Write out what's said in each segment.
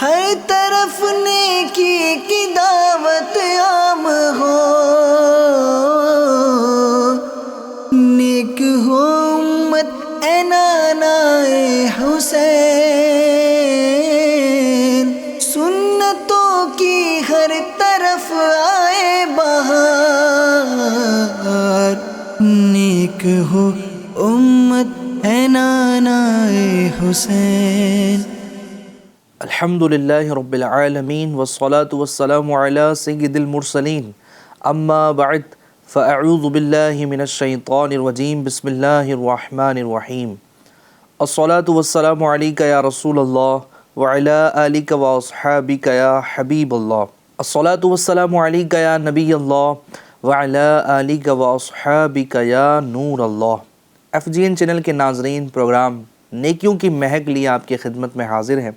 ہر طرف نیکی کی دعوت عام ہو، نیک ہو امت اے نانا حسین، سنتوں کی ہر طرف آئے بہار، نیک ہو امت اے نانا حسین۔ الحمدللہ رب العالمین والصلاة والسلام علی سید المرسلین، اما بعد فاعوذ باللہ من الشیطان الرجیم، بسم اللہ الرحمن الرحیم۔ الصلاة والسلام علیکہ یا رسول اللہ وعلی آلک واصحابک یا حبیب اللہ۔ الصلاة والسلام علیکہ یا نبی اللہ وعلی آلک واصحابک یا نور اللہ۔ FGN چینل کے ناظرین، پروگرام نیکیوں کی مہک لیے آپ کی خدمت میں حاضر ہیں۔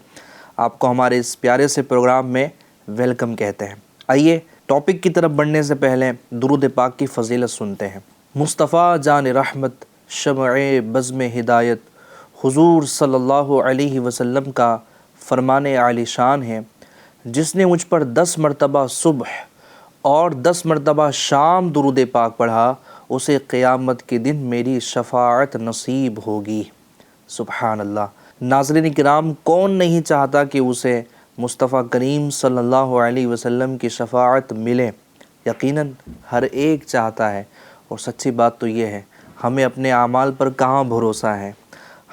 آپ کو ہمارے اس پیارے سے پروگرام میں ویلکم کہتے ہیں۔ آئیے ٹاپک کی طرف بڑھنے سے پہلے درود پاک کی فضیلت سنتے ہیں۔ مصطفیٰ جان رحمت، شمع بزم ہدایت، حضور صلی اللہ علیہ وسلم کا فرمان عالی شان ہے، جس نے مجھ پر 10 مرتبہ صبح اور 10 مرتبہ شام درود پاک پڑھا، اسے قیامت کے دن میری شفاعت نصیب ہوگی۔ سبحان اللہ۔ ناظرین کرام، کون نہیں چاہتا کہ اسے مصطفیٰ کریم صلی اللہ علیہ وسلم کی شفاعت ملے؟ یقیناً ہر ایک چاہتا ہے، اور سچی بات تو یہ ہے ہمیں اپنے اعمال پر کہاں بھروسہ ہے۔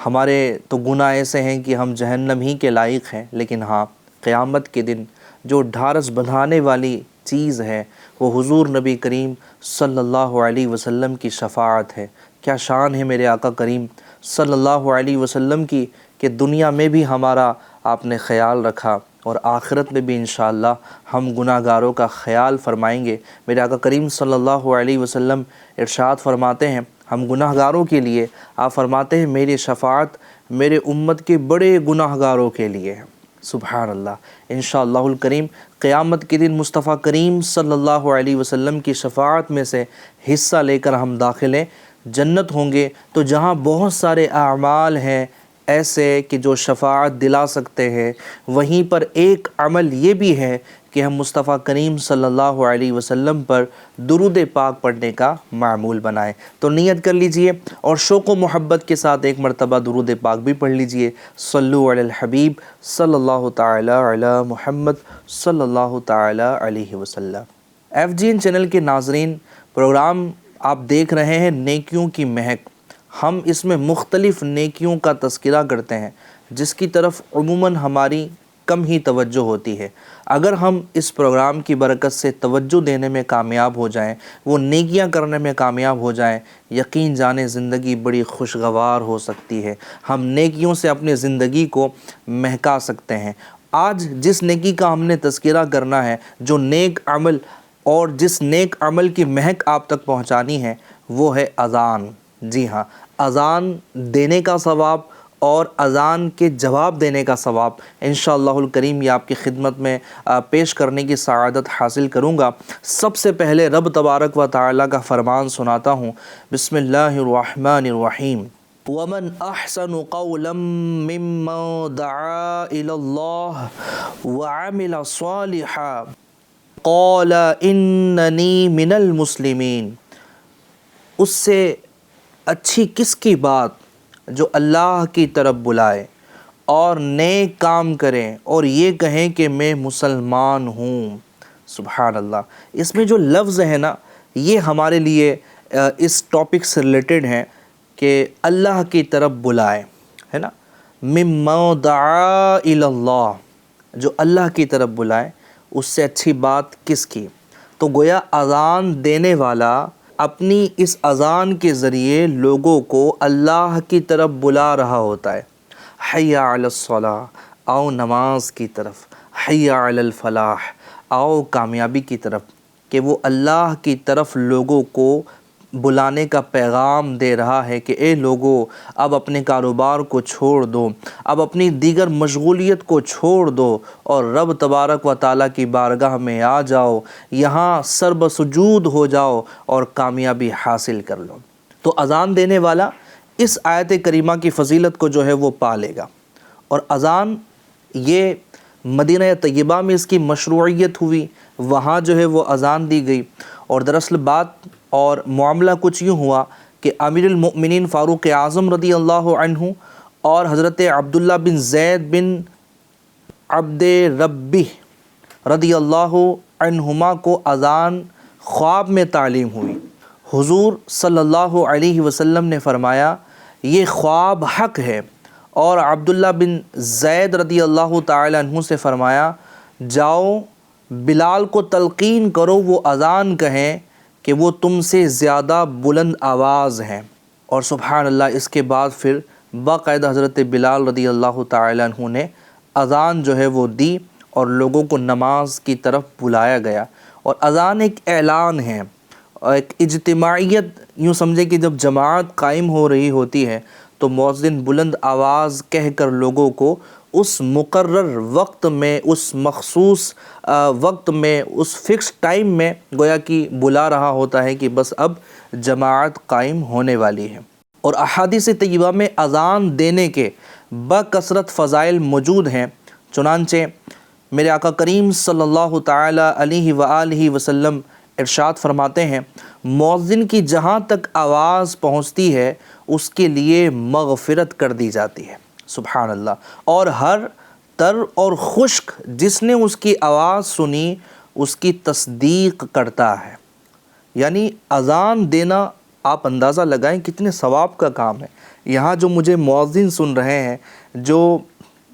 ہمارے تو گناہ ایسے ہیں کہ ہم جہنم ہی کے لائق ہیں، لیکن ہاں، قیامت کے دن جو ڈھارس بندھانے والی چیز ہے وہ حضور نبی کریم صلی اللہ علیہ وسلم کی شفاعت ہے۔ کیا شان ہے میرے آقا کریم صلی اللہ علیہ وسلم کی کہ دنیا میں بھی ہمارا آپ نے خیال رکھا، اور آخرت میں بھی انشاءاللہ ہم گناہ گاروں کا خیال فرمائیں گے۔ میرے آقا کریم صلی اللہ علیہ وسلم ارشاد فرماتے ہیں ہم گناہ گاروں کے لیے، آپ فرماتے ہیں میری شفاعت میرے امت کے بڑے گناہ گاروں کے لیے ہے۔ سبحان اللہ۔ انشاءاللہ الکریم قیامت کے دن مصطفیٰ کریم صلی اللہ علیہ وسلم کی شفاعت میں سے حصہ لے کر ہم داخل جنت ہوں گے، تو جہاں بہت سارے اعمال ہیں ایسے کہ جو شفاعت دلا سکتے ہیں، وہیں پر ایک عمل یہ بھی ہے کہ ہم مصطفیٰ کریم صلی اللہ علیہ وسلم پر درود پاک پڑھنے کا معمول بنائیں۔ تو نیت کر لیجئے اور شوق و محبت کے ساتھ ایک مرتبہ درود پاک بھی پڑھ لیجئے۔ صلو علی الحبیب صلی اللہ تعالی علی محمد صلی اللہ تعالی علیہ وسلم۔ FGN چینل کے ناظرین، پروگرام آپ دیکھ رہے ہیں نیکیوں کی مہک۔ ہم اس میں مختلف نیکیوں کا تذکرہ کرتے ہیں، جس کی طرف عموماً ہماری کم ہی توجہ ہوتی ہے۔ اگر ہم اس پروگرام کی برکت سے توجہ دینے میں کامیاب ہو جائیں، وہ نیکیاں کرنے میں کامیاب ہو جائیں، یقین جانیں زندگی بڑی خوشگوار ہو سکتی ہے۔ ہم نیکیوں سے اپنی زندگی کو مہکا سکتے ہیں۔ آج جس نیکی کا ہم نے تذکرہ کرنا ہے، جو نیک عمل اور جس نیک عمل کی مہک آپ تک پہنچانی ہے، وہ ہے اذان۔ جی ہاں، اذان دینے کا ثواب اور اذان کے جواب دینے کا ثواب انشاءاللہ الکریم یہ آپ کی خدمت میں پیش کرنے کی سعادت حاصل کروں گا۔ سب سے پہلے رب تبارک و تعالیٰ کا فرمان سناتا ہوں۔ بسم اللہ الرحمن الرحیم۔ وَمَنْ أَحْسَنُ قَوْلًا مِّمَّنْ دَعَا إِلَى اللَّهِ وَعَمِلَ صَالِحًا قَالَ إِنَّنِي مِنَ الْمُسْلِمِينَ۔ اس سے اچھی کس کی بات جو اللہ کی طرف بلائے اور نیک کام کریں اور یہ کہیں کہ میں مسلمان ہوں۔ سبحان اللہ۔ اس میں جو لفظ ہے نا، یہ ہمارے لیے اس ٹاپک سے ریلیٹڈ ہیں کہ اللہ کی طرف بلائے، ہے نا۔ مِمَّن دَعَا إِلَى اللَّهِ، جو اللہ کی طرف بلائے، اس سے اچھی بات کس کی؟ تو گویا اذان دینے والا اپنی اس اذان کے ذریعے لوگوں کو اللہ کی طرف بلا رہا ہوتا ہے۔ حی علی الصلاۃ، آؤ نماز کی طرف، حی علی الفلاح، آؤ کامیابی کی طرف، کہ وہ اللہ کی طرف لوگوں کو بلانے کا پیغام دے رہا ہے کہ اے لوگو، اب اپنے کاروبار کو چھوڑ دو، اب اپنی دیگر مشغولیت کو چھوڑ دو اور رب تبارک و تعالیٰ کی بارگاہ میں آ جاؤ، یہاں سر بسجود ہو جاؤ اور کامیابی حاصل کر لو۔ تو اذان دینے والا اس آیت کریمہ کی فضیلت کو جو ہے وہ پا لے گا۔ اور اذان یہ مدینہ طیبہ میں اس کی مشروعیت ہوئی، وہاں جو ہے وہ اذان دی گئی۔ اور دراصل بات اور معاملہ کچھ یوں ہوا کہ امیر المؤمنین فاروق اعظم رضی اللہ عنہ اور حضرت عبداللہ بن زید بن عبد ربی رضی اللہ عنہما کو اذان خواب میں تعلیم ہوئی۔ حضور صلی اللہ علیہ وسلم نے فرمایا یہ خواب حق ہے، اور عبداللہ بن زید رضی اللہ تعالی عنہ سے فرمایا جاؤ بلال کو تلقین کرو وہ اذان کہیں کہ وہ تم سے زیادہ بلند آواز ہیں۔ اور سبحان اللہ، اس کے بعد پھر باقاعدہ حضرت بلال رضی اللہ تعالی عنہ نے اذان جو ہے وہ دی اور لوگوں کو نماز کی طرف بلایا گیا۔ اور اذان ایک اعلان ہے، ایک اجتماعیت، یوں سمجھے کہ جب جماعت قائم ہو رہی ہوتی ہے تو مؤذن بلند آواز کہہ کر لوگوں کو اس مقرر وقت میں، اس مخصوص وقت میں، اس فکس ٹائم میں گویا کہ بلا رہا ہوتا ہے کہ بس اب جماعت قائم ہونے والی ہے۔ اور احادیث طیبہ میں اذان دینے کے بکثرت فضائل موجود ہیں، چنانچہ میرے آقا کریم صلی اللہ تعالی علیہ وآلہ وسلم ارشاد فرماتے ہیں مؤذن کی جہاں تک آواز پہنچتی ہے اس کے لیے مغفرت کر دی جاتی ہے۔ سبحان اللہ۔ اور ہر تر اور خشک جس نے اس کی آواز سنی اس کی تصدیق کرتا ہے۔ یعنی اذان دینا آپ اندازہ لگائیں کتنے ثواب کا کام ہے۔ یہاں جو مجھے مؤذن سن رہے ہیں، جو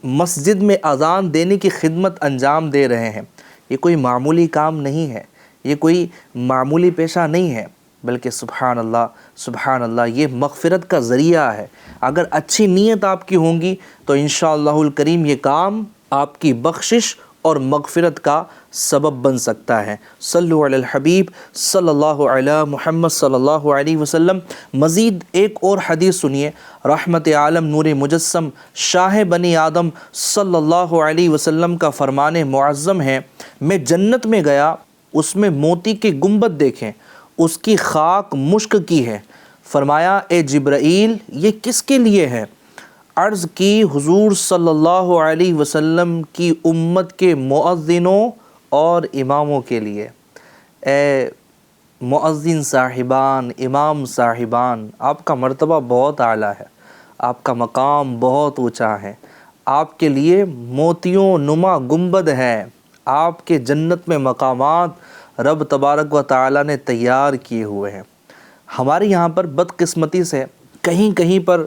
مسجد میں اذان دینے کی خدمت انجام دے رہے ہیں، یہ کوئی معمولی کام نہیں ہے، یہ کوئی معمولی پیشہ نہیں ہے، بلکہ سبحان اللہ یہ مغفرت کا ذریعہ ہے۔ اگر اچھی نیت آپ کی ہوں گی تو انشاءاللہ الکریم یہ کام آپ کی بخشش اور مغفرت کا سبب بن سکتا ہے۔ صلو علی الحبیب صلی اللہ علی محمد صلی اللہ علیہ وسلم۔ مزید ایک اور حدیث سنیے، رحمت عالم نور مجسم شاہ بنی آدم صلی اللہ علیہ وسلم کا فرمان معظم ہے، میں جنت میں گیا، اس میں موتی کے گنبد دیکھیں، اس کی خاک مشک کی ہے۔ فرمایا اے جبرائیل یہ کس کے لیے ہے؟ عرض کی حضور صلی اللہ علیہ وسلم کی امت کے مؤذنوں اور اماموں کے لیے۔ اے مؤذن صاحبان، امام صاحبان، آپ کا مرتبہ بہت اعلیٰ ہے، آپ کا مقام بہت اونچا ہے، آپ کے لیے موتیوں نما گنبد ہے، آپ کے جنت میں مقامات رب تبارک و تعالی نے تیار کیے ہوئے ہیں۔ ہمارے یہاں پر بدقسمتی سے کہیں کہیں پر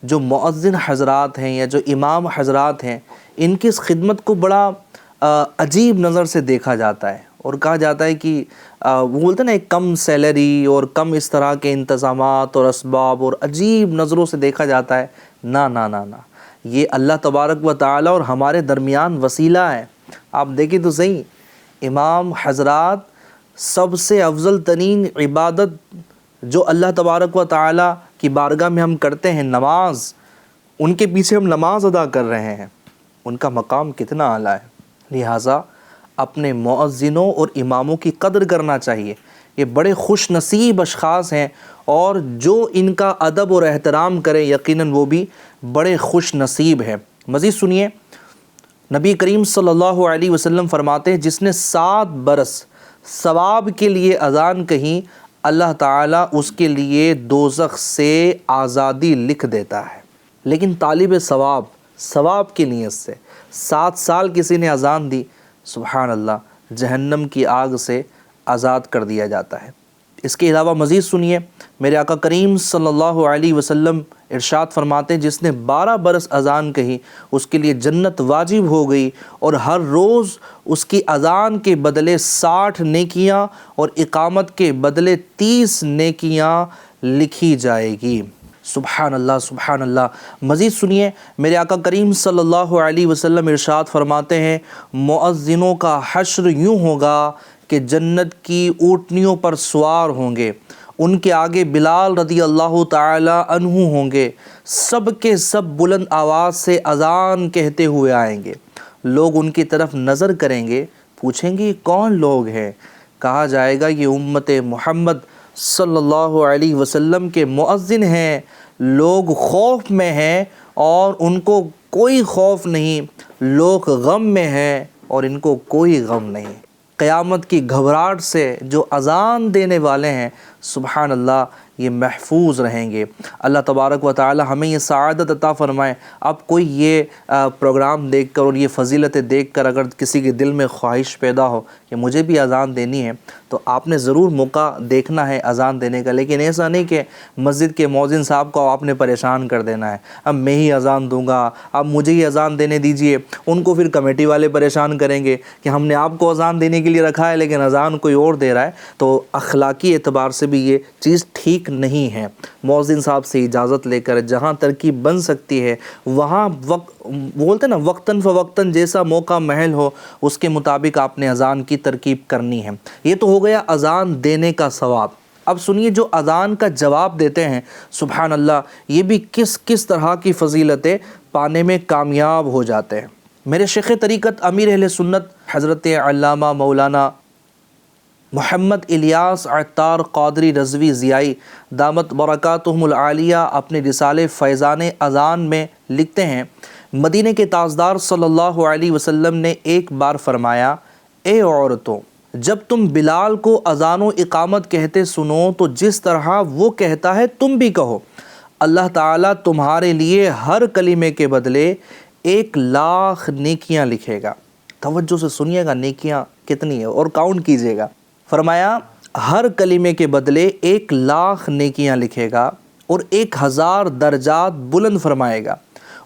جو مؤذن حضرات ہیں یا جو امام حضرات ہیں، ان کی اس خدمت کو بڑا عجیب نظر سے دیکھا جاتا ہے، اور کہا جاتا ہے کہ وہ بولتے ہیں نا ایک کم سیلری اور کم اس طرح کے انتظامات اور اسباب، اور عجیب نظروں سے دیکھا جاتا ہے۔ نہ، یہ اللہ تبارک و تعالی اور ہمارے درمیان وسیلہ ہے۔ آپ دیکھیں تو صحیح، امام حضرات سب سے افضل ترین عبادت جو اللہ تبارک و تعالی کی بارگاہ میں ہم کرتے ہیں، نماز، ان کے پیچھے ہم نماز ادا کر رہے ہیں، ان کا مقام کتنا اعلیٰ ہے۔ لہٰذا اپنے مؤذنوں اور اماموں کی قدر کرنا چاہیے، یہ بڑے خوش نصیب اشخاص ہیں، اور جو ان کا ادب اور احترام کرے یقیناً وہ بھی بڑے خوش نصیب ہیں۔ مزید سنیے، نبی کریم صلی اللہ علیہ وسلم فرماتے ہیں جس نے 7 برس ثواب کے لیے اذان کہی اللہ تعالیٰ اس کے لیے دوزخ سے آزادی لکھ دیتا ہے۔ لیکن طالب ثواب کی نیت سے 7 سال کسی نے اذان دی، سبحان اللہ، جہنم کی آگ سے آزاد کر دیا جاتا ہے۔ اس کے علاوہ مزید سنیے، میرے آقا کریم صلی اللہ علیہ وسلم ارشاد فرماتے ہیں جس نے 12 برس اذان کہی اس کے لیے جنت واجب ہو گئی، اور ہر روز اس کی اذان کے بدلے 60 نیکیاں اور اقامت کے بدلے 30 نیکیاں لکھی جائے گی۔ سبحان اللہ۔ مزید سنیے، میرے آقا کریم صلی اللہ علیہ وسلم ارشاد فرماتے ہیں مؤذنوں کا حشر یوں ہوگا کہ جنت کی اونٹنیوں پر سوار ہوں گے، ان کے آگے بلال رضی اللہ تعالی عنہ ہوں گے، سب کے سب بلند آواز سے اذان کہتے ہوئے آئیں گے، لوگ ان کی طرف نظر کریں گے، پوچھیں گے یہ کون لوگ ہیں؟ کہا جائے گا یہ امت محمد صلی اللہ علیہ وسلم کے مؤذن ہیں۔ لوگ خوف میں ہیں اور ان کو کوئی خوف نہیں، لوگ غم میں ہیں اور ان کو کوئی غم نہیں۔ قیامت کی گھبراہٹ سے جو اذان دینے والے ہیں سبحان اللہ یہ محفوظ رہیں گے۔ اللہ تبارک و تعالی ہمیں یہ سعادت عطا فرمائے۔ اب کوئی یہ پروگرام دیکھ کر اور یہ فضیلتیں دیکھ کر اگر کسی کے دل میں خواہش پیدا ہو کہ مجھے بھی اذان دینی ہے تو آپ نے ضرور موقع دیکھنا ہے اذان دینے کا، لیکن ایسا نہیں کہ مسجد کے مؤذن صاحب کو آپ نے پریشان کر دینا ہے، اب میں ہی اذان دوں گا، اب مجھے ہی اذان دینے دیجئے۔ ان کو پھر کمیٹی والے پریشان کریں گے کہ ہم نے آپ کو اذان دینے کے لیے رکھا ہے لیکن اذان کوئی اور دے رہا ہے، تو اخلاقی اعتبار سے بھی یہ چیز ٹھیک نہیں ہے۔ مؤذن صاحب سے اجازت لے کر جہاں ترکیب بن سکتی ہے وہاں بولتے ہیں نا وقتاً فوقتاً جیسا موقع محل ہو اس کے مطابق آپ نے اذان کی ترکیب کرنی ہے۔ یہ تو ہو گیا اذان دینے کا ثواب۔ اب سنیے جو اذان کا جواب دیتے ہیں سبحان اللہ یہ بھی کس طرح کی فضیلتیں پانے میں کامیاب ہو جاتے ہیں۔ میرے شیخ طریقت امیر اہل سنت حضرت علامہ مولانا محمد الیاس عطار قادری رضوی ضیائی دامت برکاتہم العالیہ اپنے رسالے فیضان اذان میں لکھتے ہیں، مدینہ کے تاجدار صلی اللہ علیہ وسلم نے ایک بار فرمایا، اے عورتوں جب تم بلال کو اذان و اقامت کہتے سنو تو جس طرح وہ کہتا ہے تم بھی کہو، اللہ تعالیٰ تمہارے لیے ہر کلمے کے بدلے 1,00,000 نیکیاں لکھے گا۔ توجہ سے سنیے گا نیکیاں کتنی ہے اور کاؤنٹ کیجئے گا۔ فرمایا ہر کلمے کے بدلے 1,00,000 نیکیاں لکھے گا اور 1,000 درجات بلند فرمائے گا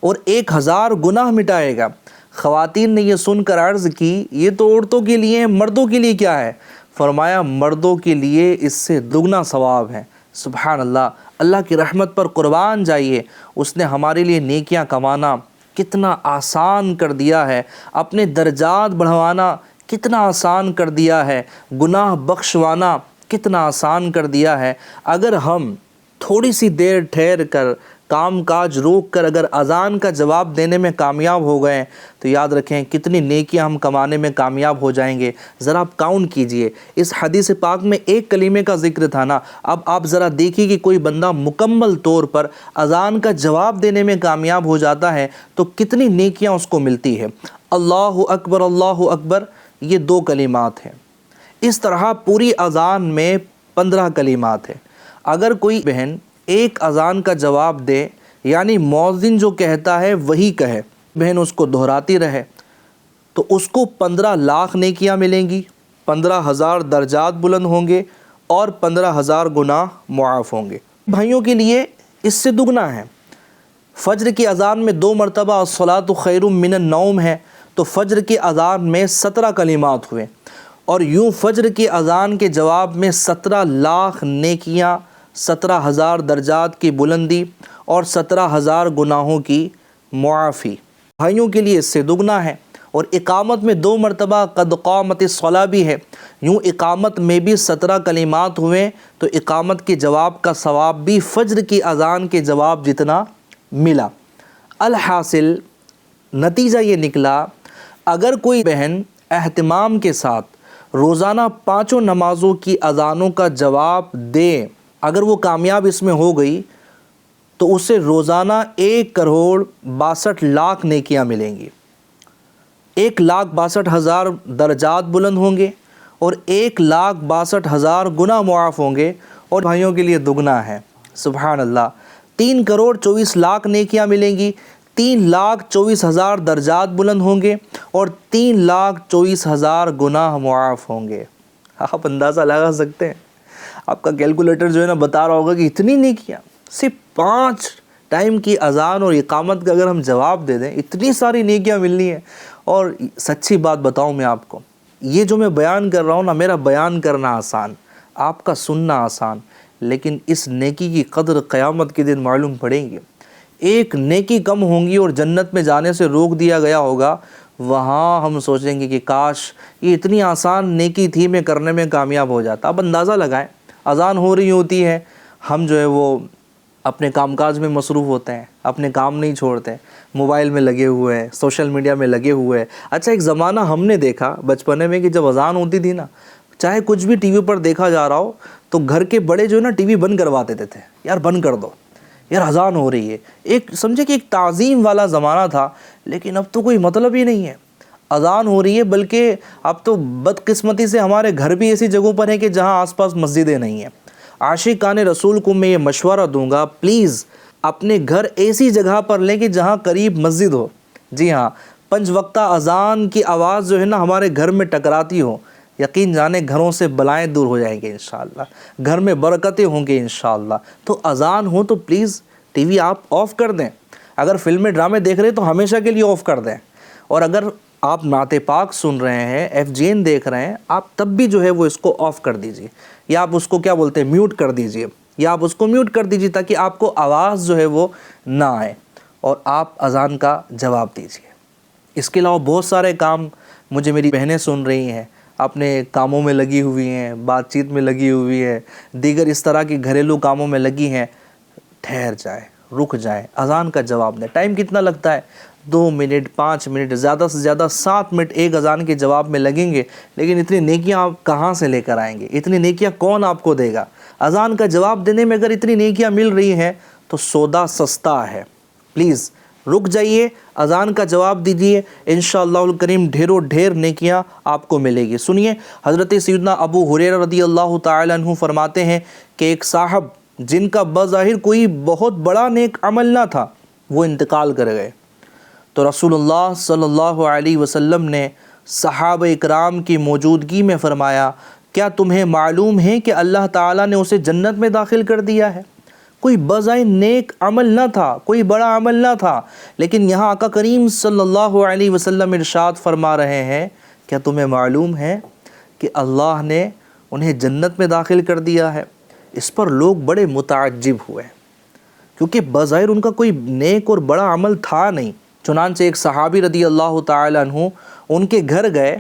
اور 1,000 گناہ مٹائے گا۔ خواتین نے یہ سن کر عرض کی یہ تو عورتوں کے لیے ہے، مردوں کے لیے کیا ہے؟ فرمایا مردوں کے لیے اس سے دگنا ثواب ہے۔ سبحان اللہ، اللہ کی رحمت پر قربان جائیے، اس نے ہمارے لیے نیکیاں کمانا کتنا آسان کر دیا ہے، اپنے درجات بڑھوانا کتنا آسان کر دیا ہے، گناہ بخشوانا کتنا آسان کر دیا ہے۔ اگر ہم تھوڑی سی دیر ٹھہر کر کام کاج روک کر اگر اذان کا جواب دینے میں کامیاب ہو گئے تو یاد رکھیں کتنی نیکیاں ہم کمانے میں کامیاب ہو جائیں گے۔ ذرا آپ کاؤنٹ کیجئے، اس حدیث پاک میں ایک کلمے کا ذکر تھا نا، اب آپ ذرا دیکھیے کہ کوئی بندہ مکمل طور پر اذان کا جواب دینے میں کامیاب ہو جاتا ہے تو کتنی نیکیاں اس کو ملتی ہے۔ اللہ اکبر یہ 2 کلمات ہیں، اس طرح پوری اذان میں 15 کلمات ہیں۔ اگر کوئی بہن ایک اذان کا جواب دے یعنی مؤذن جو کہتا ہے وہی کہے، بہن اس کو دہراتی رہے تو اس کو 15,00,000 نیکیاں ملیں گی، 15,000 درجات بلند ہوں گے اور 15,000 گناہ معاف ہوں گے۔ بھائیوں کے لیے اس سے دگنا ہے۔ فجر کی اذان میں 2 مرتبہ الصلاۃ خیر من النوم ہے تو فجر کی اذان میں 17 کلمات ہوئے، اور یوں فجر کی اذان کے جواب میں 17,00,000 نیکیاں، 17,000 درجات کی بلندی اور 17,000 گناہوں کی معافی بھائیوں کے لیے اس سے دگنا ہے۔ اور اقامت میں 2 مرتبہ قد قامت الصلاۃ بھی ہے، یوں اقامت میں بھی 17 کلمات ہوئے تو اقامت کے جواب کا ثواب بھی فجر کی اذان کے جواب جتنا ملا۔ الحاصل نتیجہ یہ نکلا اگر کوئی بہن اہتمام کے ساتھ روزانہ 5 نمازوں کی اذانوں کا جواب دے، اگر وہ کامیاب اس میں ہو گئی تو اسے روزانہ 1,62,00,000 نیکیاں ملیں گی، 1,62,000 درجات بلند ہوں گے اور 1,62,000 گناہ معاف ہوں گے، اور بھائیوں کے لیے دگنا ہے سبحان اللہ، 3,24,00,000 نیکیاں ملیں گی، 3,24,000 درجات بلند ہوں گے اور 3,24,000 گناہ معاف ہوں گے۔ آپ اندازہ لگا سکتے ہیں، آپ کا کیلکولیٹر جو ہے نا بتا رہا ہوگا کہ اتنی نیکیاں، صرف 5 ٹائم کی اذان اور اقامت کا اگر ہم جواب دے دیں اتنی ساری نیکیاں ملنی ہیں۔ اور سچی بات بتاؤں میں آپ کو، یہ جو میں بیان کر رہا ہوں نا، میرا بیان کرنا آسان، آپ کا سننا آسان، لیکن اس نیکی کی قدر قیامت کے دن معلوم پڑیں گے۔ ایک نیکی کم ہوں گی اور جنت میں جانے سے روک دیا گیا ہوگا، وہاں ہم سوچیں گے کہ کاش یہ اتنی آسان نیکی تھی میں کرنے میں کامیاب ہو جاتا۔ اب اندازہ لگائیں، اذان ہو رہی ہوتی ہے، ہم جو ہے وہ اپنے کام کاج میں مصروف ہوتے ہیں، اپنے کام نہیں چھوڑتے، موبائل میں لگے ہوئے ہیں، سوشل میڈیا میں لگے ہوئے ہیں۔ اچھا ایک زمانہ ہم نے دیکھا بچپنے میں کہ جب اذان ہوتی تھی نا، چاہے کچھ بھی ٹی وی پر دیکھا جا رہا ہو تو گھر کے بڑے جو ہے نا ٹی وی بند کروا دیتے تھے، یار بند کر دو، یار اذان ہو رہی ہے، ایک سمجھے کہ ایک تعظیم والا زمانہ تھا، لیکن اب تو کوئی مطلب ہی نہیں ہے، اذان ہو رہی ہے، بلکہ اب تو بدقسمتی سے ہمارے گھر بھی ایسی جگہوں پر ہیں کہ جہاں آس پاس مسجدیں نہیں ہیں۔ عاشقان رسول کو میں یہ مشورہ دوں گا، پلیز اپنے گھر ایسی جگہ پر لیں کہ جہاں قریب مسجد ہو۔ جی ہاں، 5 وقتہ اذان کی آواز جو ہے نا ہمارے گھر میں ٹکراتی ہو، یقین جانے گھروں سے بلائیں دور ہو جائیں گے انشاءاللہ، گھر میں برکتیں ہوں گے انشاءاللہ۔ تو اذان ہو تو پلیز ٹی وی آپ آف کر دیں، اگر فلمیں ڈرامے دیکھ رہے ہیں تو ہمیشہ کے لیے آف کر دیں، اور اگر آپ نعت پاک سن رہے ہیں، FGN دیکھ رہے ہیں، آپ تب بھی جو ہے وہ اس کو آف کر دیجئے، یا آپ اس کو کیا بولتے ہیں میوٹ کر دیجئے، یا آپ اس کو میوٹ کر دیجئے تاکہ آپ کو آواز جو ہے وہ نہ آئے، اور آپ اذان کا جواب دیجئے۔ اس کے علاوہ بہت سارے کام مجھے میری بہنیں سن رہی ہیں، اپنے کاموں میں لگی ہوئی ہیں، بات چیت میں لگی ہوئی ہیں، دیگر اس طرح کے گھریلو کاموں میں لگی ہیں، ٹھہر جائے، رک جائے، اذان کا جواب دیں۔ ٹائم کتنا لگتا ہے؟ 2 منٹ، 5 منٹ، زیادہ سے زیادہ 7 منٹ ایک اذان کے جواب میں لگیں گے، لیکن اتنی نیکیاں آپ کہاں سے لے کر آئیں گے؟ اتنی نیکیاں کون آپ کو دے گا؟ اذان کا جواب دینے میں اگر اتنی نیکیاں مل رہی ہیں تو سودا سستا ہے۔ پلیز رک جائیے، اذان کا جواب دیجیے، انشاءاللہ الکریم ڈھیروں ڈھیر نیکیاں آپ کو ملے گی۔ سنیے، حضرت سیدنا ابو ہریرہ رضی اللہ تعالی عنہ فرماتے ہیں کہ ایک صاحب جن کا بظاہر کوئی بہت بڑا نیک عمل نہ تھا، وہ انتقال کر گئے، تو رسول اللہ صلی اللہ علیہ وسلم نے صحابہ اکرام کی موجودگی میں فرمایا، کیا تمہیں معلوم ہے کہ اللہ تعالیٰ نے اسے جنت میں داخل کر دیا ہے؟ کوئی بظاہر نیک عمل نہ تھا، کوئی بڑا عمل نہ تھا، لیکن یہاں آقا کریم صلی اللہ علیہ وسلم ارشاد فرما رہے ہیں، کیا تمہیں معلوم ہے کہ اللہ نے انہیں جنت میں داخل کر دیا ہے؟ اس پر لوگ بڑے متعجب ہوئے، کیونکہ بظاہر ان کا کوئی نیک اور بڑا عمل تھا نہیں۔ چنانچہ ایک صحابی رضی اللہ تعالی عنہ ان کے گھر گئے،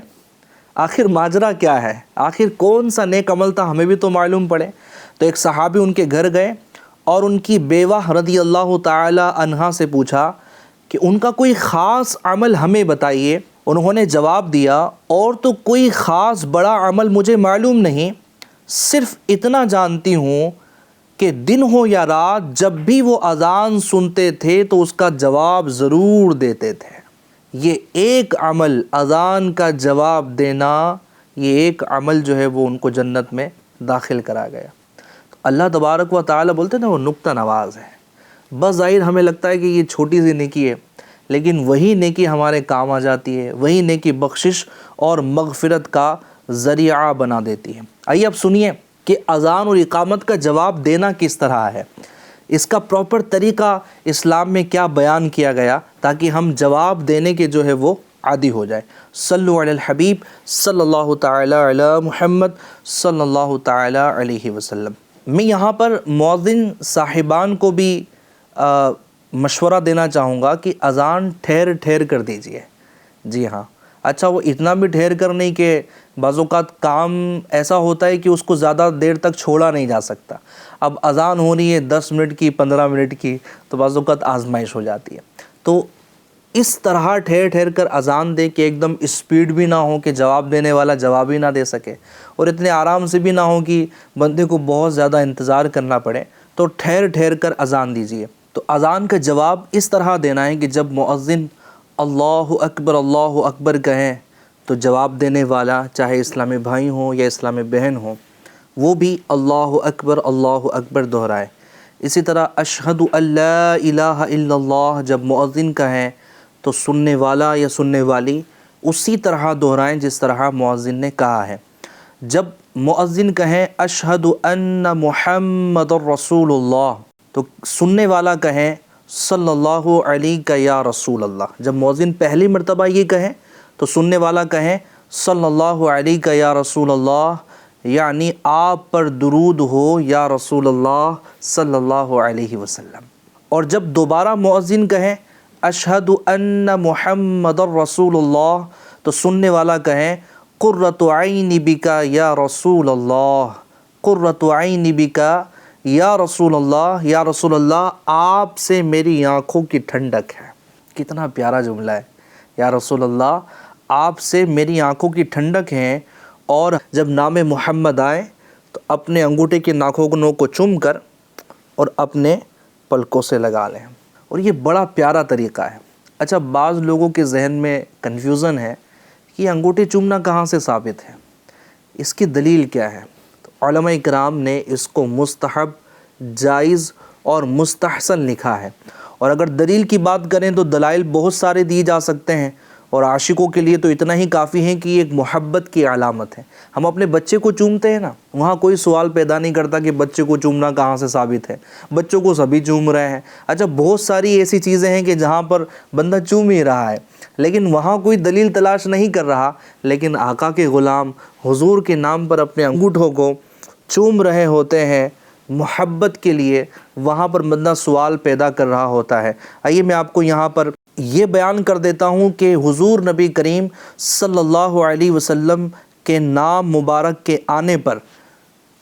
آخر ماجرا کیا ہے، آخر کون سا نیک عمل تھا، ہمیں بھی تو معلوم پڑے۔ تو ایک صحابی ان کے گھر گئے اور ان کی بیوہ رضی اللہ تعالی عنہا سے پوچھا کہ ان کا کوئی خاص عمل ہمیں بتائیے۔ انہوں نے جواب دیا، اور تو کوئی خاص بڑا عمل مجھے معلوم نہیں، صرف اتنا جانتی ہوں کہ دن ہو یا رات جب بھی وہ اذان سنتے تھے تو اس کا جواب ضرور دیتے تھے۔ یہ ایک عمل، اذان کا جواب دینا، یہ ایک عمل جو ہے وہ ان کو جنت میں داخل کرا گیا۔ تو اللہ تبارک و تعالی بولتے ہیں نا، وہ نقطہ نواز ہے۔ بظاہر ہمیں لگتا ہے کہ یہ چھوٹی سی نیکی ہے، لیکن وہی نیکی ہمارے کام آ جاتی ہے، وہی نیکی بخشش اور مغفرت کا ذریعہ بنا دیتی ہے۔ آئیے اب سنیے کہ اذان اور اقامت کا جواب دینا کس طرح ہے، اس کا پراپر طریقہ اسلام میں کیا بیان کیا گیا، تاکہ ہم جواب دینے کے جو ہے وہ عادی ہو جائے۔ صلو علی الحبیب صلی اللہ تعالی علی محمد صلی اللہ تعالی علیہ وسلم۔ میں یہاں پر مؤذن صاحبان کو بھی مشورہ دینا چاہوں گا کہ اذان ٹھہر ٹھہر کر دیجیے۔ جی ہاں، اچھا وہ اتنا بھی ٹھہر کر نہیں کہ بعض اوقات کام ایسا ہوتا ہے کہ اس کو زیادہ دیر تک چھوڑا نہیں جا سکتا۔ اب اذان ہو رہی ہے 10 منٹ کی، 15 منٹ کی، تو بعض اوقات آزمائش ہو جاتی ہے۔ تو اس طرح ٹھہر ٹھہر کر اذان دے کہ ایک دم اسپیڈ بھی نہ ہو کہ جواب دینے والا جواب ہی نہ دے سکے، اور اتنے آرام سے بھی نہ ہو کہ بندے کو بہت زیادہ انتظار کرنا پڑے۔ تو ٹھہر ٹھہر کر اذان دیجیے۔ تو اذان کا جواب اس طرح دینا ہے کہ جب مؤذن اللہ اکبر کہیں تو جواب دینے والا، چاہے اسلامی بھائی ہوں یا اسلامی بہن ہوں، وہ بھی اللہ اکبر دہرائے۔ اسی طرح اشہد ان لا الہ الا اللہ جب مؤذن کہیں تو سننے والا یا سننے والی اسی طرح دہرائیں جس طرح مؤذن نے کہا ہے۔ جب مؤذن کہیں اشہد ان محمد الرسول اللہ تو سننے والا کہیں صلی اللہ علیہ یا رسول اللہ۔ جب مؤذن پہلی مرتبہ یہ کہیں تو سننے والا کہیں صلی اللہ علیہ یا رسول اللہ، یعنی آپ پر درود ہو یا رسول اللہ صلی اللہ علیہ وسلم۔ اور جب دوبارہ مؤذن کہیں اشہد ان محمد الرسول اللہ تو سننے والا کہیں قرۃ عین بکا یا رسول اللہ، قرۃ عین بکا یا رسول اللہ، یا رسول اللہ آپ سے میری آنکھوں کی ٹھنڈک ہے۔ کتنا پیارا جملہ ہے، یا رسول اللہ آپ سے میری آنکھوں کی ٹھنڈک ہے۔ اور جب نام محمد آئے تو اپنے انگوٹھے کے ناخنوں کو چوم کر اور اپنے پلکوں سے لگا لیں، اور یہ بڑا پیارا طریقہ ہے۔ اچھا، بعض لوگوں کے ذہن میں کنفیوژن ہے کہ انگوٹھے چومنا کہاں سے ثابت ہے، اس کی دلیل کیا ہے؟ تو علماء کرام نے اس کو مستحب، جائز اور مستحسن لکھا ہے، اور اگر دلیل کی بات کریں تو دلائل بہت سارے دیے جا سکتے ہیں، اور عاشقوں کے لیے تو اتنا ہی کافی ہے کہ یہ ایک محبت کی علامت ہے۔ ہم اپنے بچے کو چومتے ہیں نا، وہاں کوئی سوال پیدا نہیں کرتا کہ بچے کو چومنا کہاں سے ثابت ہے، بچوں کو سبھی چوم رہے ہیں۔ اچھا، بہت ساری ایسی چیزیں ہیں کہ جہاں پر بندہ چوم ہی رہا ہے، لیکن وہاں کوئی دلیل تلاش نہیں کر رہا، لیکن آقا کے غلام حضور کے نام پر اپنے انگوٹھوں کو چوم رہے ہوتے ہیں محبت کے لیے، وہاں پر بندہ سوال پیدا کر رہا ہوتا ہے۔ آئیے میں آپ کو یہاں پر یہ بیان کر دیتا ہوں کہ حضور نبی کریم صلی اللہ علیہ وسلم کے نام مبارک کے آنے پر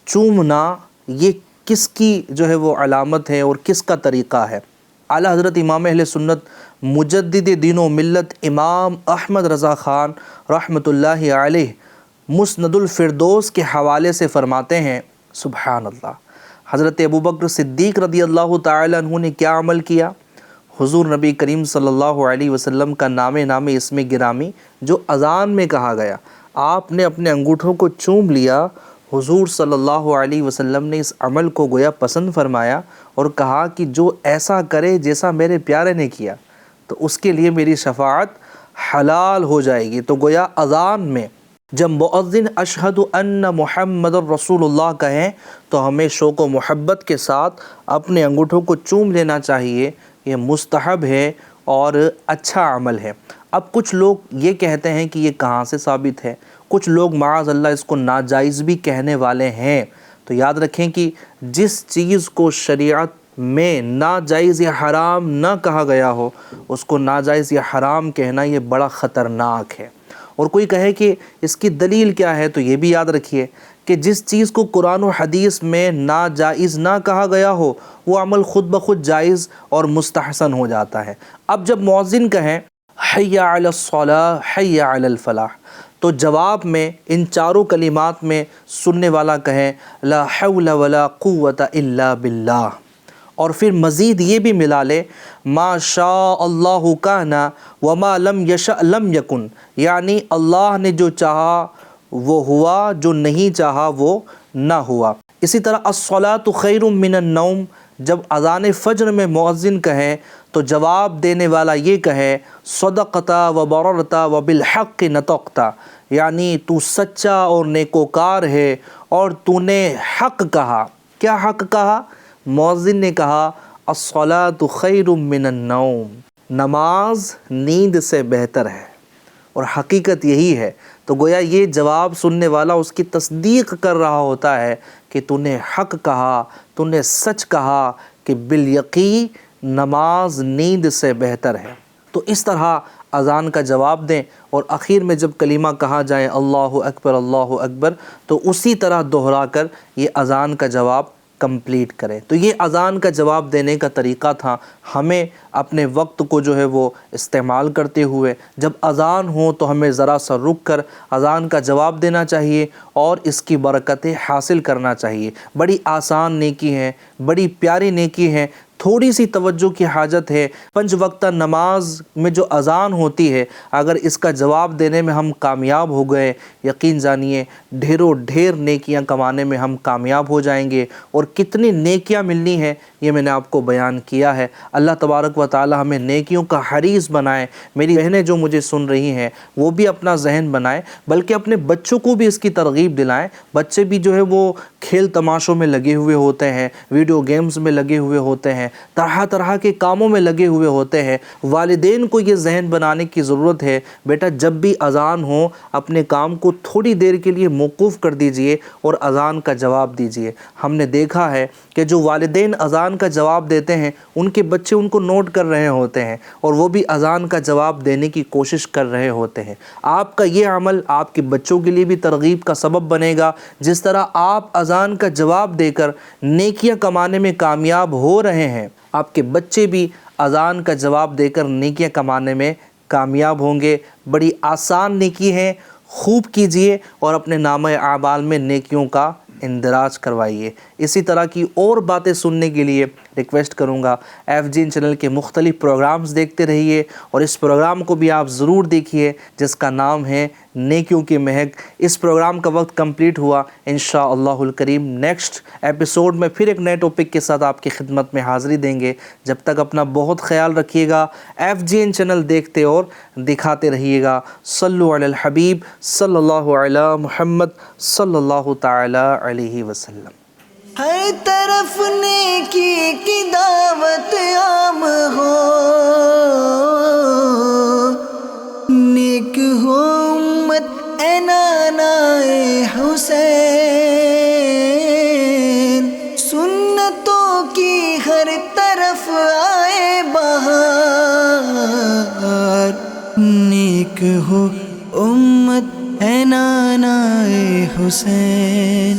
چومنا یہ کس کی جو ہے وہ علامت ہے اور کس کا طریقہ ہے۔ اعلیٰ حضرت امام اہل سنت مجدد دین و ملت امام احمد رضا خان رحمۃ اللہ علیہ مسند الفردوس کے حوالے سے فرماتے ہیں، سبحان اللہ، حضرت ابوبکر صدیق رضی اللہ تعالی عنہ نے کیا عمل کیا؟ حضور نبی کریم صلی اللہ علیہ وسلم کا نام اسم گرامی جو اذان میں کہا گیا، آپ نے اپنے انگوٹھوں کو چوم لیا۔ حضور صلی اللہ علیہ وسلم نے اس عمل کو گویا پسند فرمایا اور کہا کہ جو ایسا کرے جیسا میرے پیارے نے کیا تو اس کے لیے میری شفاعت حلال ہو جائے گی۔ تو گویا اذان میں جب مؤذن اشہد ان محمد الرسول اللہ کہیں تو ہمیں شوق و محبت کے ساتھ اپنے انگوٹھوں کو چوم لینا چاہیے، یہ مستحب ہے اور اچھا عمل ہے۔ اب کچھ لوگ یہ کہتے ہیں کہ یہ کہاں سے ثابت ہے، کچھ لوگ معاذ اللہ اس کو ناجائز بھی کہنے والے ہیں۔ تو یاد رکھیں کہ جس چیز کو شریعت میں ناجائز یا حرام نہ کہا گیا ہو، اس کو ناجائز یا حرام کہنا یہ بڑا خطرناک ہے۔ اور کوئی کہے کہ اس کی دلیل کیا ہے، تو یہ بھی یاد رکھیے کہ جس چیز کو قرآن و حدیث میں ناجائز نہ کہا گیا ہو وہ عمل خود بخود جائز اور مستحسن ہو جاتا ہے۔ اب جب مؤذن کہیں حی علی الصلاۃ حی علی الفلاح، تو جواب میں ان چاروں کلمات میں سننے والا کہے لا حول ولا قوت الا باللہ، اور پھر مزید یہ بھی ملا لے ما شاء اللہ کان وما لم یشأ لم یکن، یعنی اللہ نے جو چاہا وہ ہوا، جو نہیں چاہا وہ نہ ہوا۔ اسی طرح الصلاۃ خیر من النوم، جب اذان فجر میں مؤذن کہے تو جواب دینے والا یہ کہے صدقت و بررت و بالحق نطقت، یعنی تو سچا اور نیکوکار ہے اور تو نے حق کہا۔ کیا حق کہا؟ مؤذن نے کہا الصلاۃ خیر من النوم، نماز نیند سے بہتر ہے، اور حقیقت یہی ہے۔ تو گویا یہ جواب سننے والا اس کی تصدیق کر رہا ہوتا ہے کہ تو نے حق کہا، تو نے سچ کہا کہ بالیقین نماز نیند سے بہتر ہے۔ تو اس طرح اذان کا جواب دیں، اور آخر میں جب کلمہ کہا جائے اللہ اکبر، تو اسی طرح دہرا کر یہ اذان کا جواب کمپلیٹ کریں۔ تو یہ اذان کا جواب دینے کا طریقہ تھا۔ ہمیں اپنے وقت کو جو ہے وہ استعمال کرتے ہوئے جب اذان ہو تو ہمیں ذرا سا رک کر اذان کا جواب دینا چاہیے اور اس کی برکتیں حاصل کرنا چاہیے۔ بڑی آسان نیکی ہے، بڑی پیاری نیکی ہے، تھوڑی سی توجہ کی حاجت ہے۔ 5 وقتہ نماز میں جو اذان ہوتی ہے، اگر اس کا جواب دینے میں ہم کامیاب ہو گئے، یقین جانیے ڈھیروں ڈھیر نیکیاں کمانے میں ہم کامیاب ہو جائیں گے، اور کتنی نیکیاں ملنی ہیں یہ میں نے آپ کو بیان کیا ہے۔ اللہ تبارک و تعالی ہمیں نیکیوں کا حریص بنائے۔ میری بہنیں جو مجھے سن رہی ہیں وہ بھی اپنا ذہن بنائیں، بلکہ اپنے بچوں کو بھی اس کی ترغیب دلائیں۔ بچے بھی جو ہے وہ کھیل تماشوں میں لگے ہوئے ہوتے ہیں، ویڈیو گیمز میں لگے ہوئے ہوتے ہیں، طرح طرح کے کاموں میں لگے ہوئے ہوتے ہیں۔ والدین کو یہ ذہن بنانے کی ضرورت ہے، بیٹا جب بھی اذان ہو اپنے کام کو تھوڑی دیر کے لیے موقوف کر دیجئے اور اذان کا جواب دیجئے۔ ہم نے دیکھا ہے کہ جو والدین اذان کا جواب دیتے ہیں ان کے بچے ان کو نوٹ کر رہے ہوتے ہیں اور وہ بھی اذان کا جواب دینے کی کوشش کر رہے ہوتے ہیں۔ آپ کا یہ عمل آپ کے بچوں کے لیے بھی ترغیب کا سبب بنے گا۔ جس طرح آپ اذان کا جواب دے کر نیکیاں کمانے میں کامیاب ہو رہے ہیں، آپ کے بچے بھی اذان کا جواب دے کر نیکیاں کمانے میں کامیاب ہوں گے۔ بڑی آسان نیکی ہے، خوب کیجئے اور اپنے نامہ اعمال میں نیکیوں کا اندراج کروائیے۔ اسی طرح کی اور باتیں سننے کے لیے ریکویسٹ کروں گا FGN چینل کے مختلف پروگرامز دیکھتے رہیے، اور اس پروگرام کو بھی آپ ضرور دیکھیے جس کا نام ہے نیکیوں کی مہک۔ اس پروگرام کا وقت کمپلیٹ ہوا، انشاءاللہ الکریم نیکسٹ ایپیسوڈ میں پھر ایک نئے ٹاپک کے ساتھ آپ کی خدمت میں حاضری دیں گے۔ جب تک اپنا بہت خیال رکھیے گا، FGN چینل دیکھتے اور دکھاتے رہیے گا۔ صلو علی الحبیب صلی اللہ علی محمد صلی اللہ تعالی علیہ وسلم۔ ہر طرف نیکی کی دعوت عام ہو، نیک ہو امت اے نانا حسین، سنتوں کی ہر طرف آئے بہار، نیک ہو امت اے نانا حسین۔